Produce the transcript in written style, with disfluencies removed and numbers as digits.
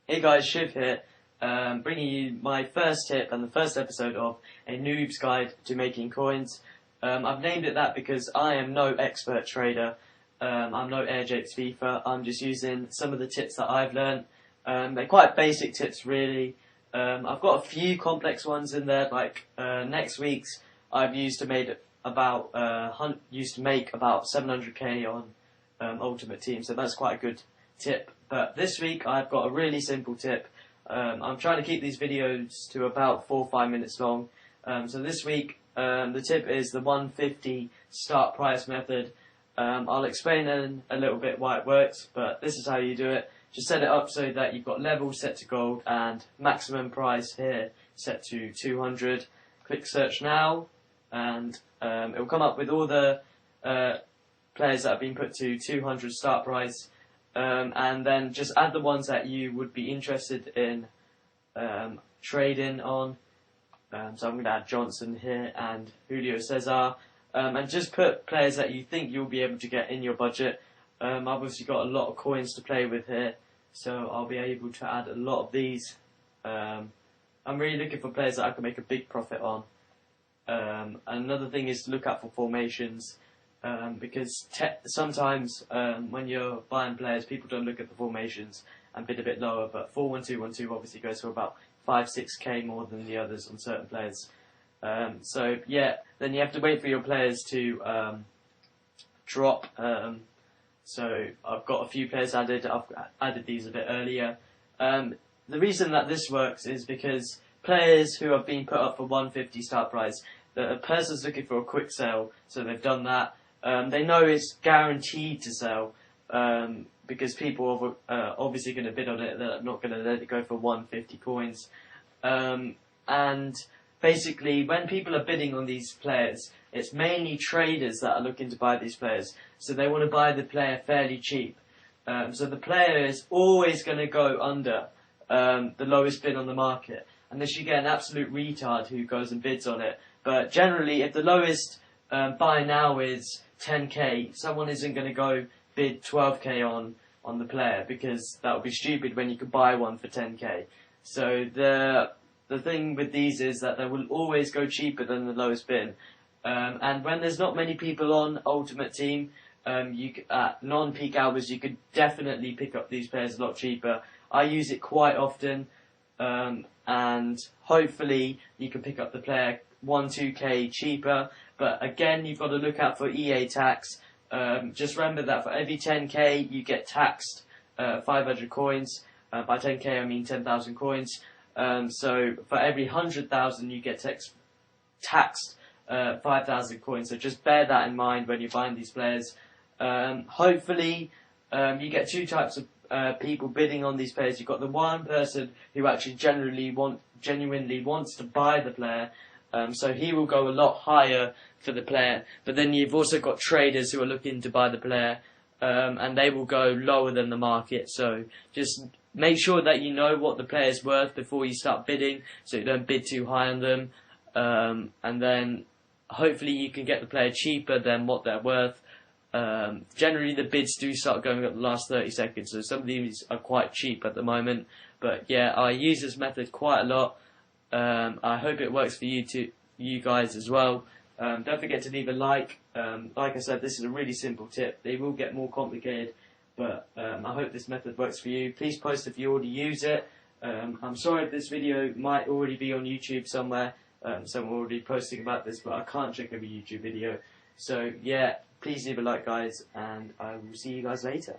Hey guys, Shiv here, bringing you my first tip and the first episode of a noob's guide to making coins. I've named it that because I am no expert trader. I'm no AirJakes FIFA. I'm just using some of the tips that I've learned. They're quite basic tips, really. I've got a few complex ones in there. Like next week's, I've used to make about 700k on Ultimate Team, so that's quite a good tip. But this week I've got a really simple tip. I'm trying to keep these videos to about 4 or 5 minutes long. So this week the tip is the 150 start price method. I'll explain in a little bit why it works, but this is how you do it. Just set it up so that you've got levels set to gold and maximum price here set to 200. Click search now and it will come up with all the players that have been put to 200 start price. And then just add the ones that you would be interested in trading on. So I'm going to add Johnson here and Julio Cesar. And just put players that you think you'll be able to get in your budget. I've obviously got a lot of coins to play with here, so I'll be able to add a lot of these. I'm really looking for players that I can make a big profit on. Another thing is to look out for formations. Because sometimes when you're buying players, people don't look at the formations and bid a bit lower, but 4-1-2-1-2 obviously goes for about 5-6k more than the others on certain players. So yeah, then you have to wait for your players to drop. So I've got a few players added. I've added these a bit earlier. The reason that this works is because players who have been put up for 150 start price, the person's looking for a quick sale, so they've done that. They know it's guaranteed to sell because people are obviously going to bid on it. They're not going to let it go for 150 coins. And basically, when people are bidding on these players, it's mainly traders that are looking to buy these players. So they want to buy the player fairly cheap. So the player is always going to go under the lowest bid on the market, unless you get an absolute retard who goes and bids on it. But generally, if the lowest buy now is 10k, someone isn't going to go bid 12k on the player, because that would be stupid when you could buy one for 10k. So the thing with these is that they will always go cheaper than the lowest bid. And when there's not many people on Ultimate Team, at non-peak hours, you could definitely pick up these players a lot cheaper. I use it quite often, and hopefully you can pick up the player 1-2k cheaper. But again, you've got to look out for EA tax. Just remember that for every 10k you get taxed 500 coins. By 10k I mean 10,000 coins. So for every 100,000 you get taxed 5,000 coins. So just bear that in mind when you're buying these players. Hopefully you get two types of people bidding on these players. You've got the one person who actually genuinely wants to buy the player. So he will go a lot higher for the player. But then you've also got traders who are looking to buy the player, and they will go lower than the market. So just make sure that you know what the player is worth before you start bidding, so you don't bid too high on them. And then hopefully you can get the player cheaper than what they're worth. Generally the bids do start going up the last 30 seconds, so some of these are quite cheap at the moment. But yeah, I use this method quite a lot. I hope it works for you guys as well. Don't forget to leave a like. Like I said, this is a really simple tip. They will get more complicated, but I hope this method works for you. Please post if you already use it. I'm sorry if this video might already be on YouTube somewhere. Someone already posting about this, but I can't check every YouTube video. So yeah, please leave a like, guys, and I will see you guys later.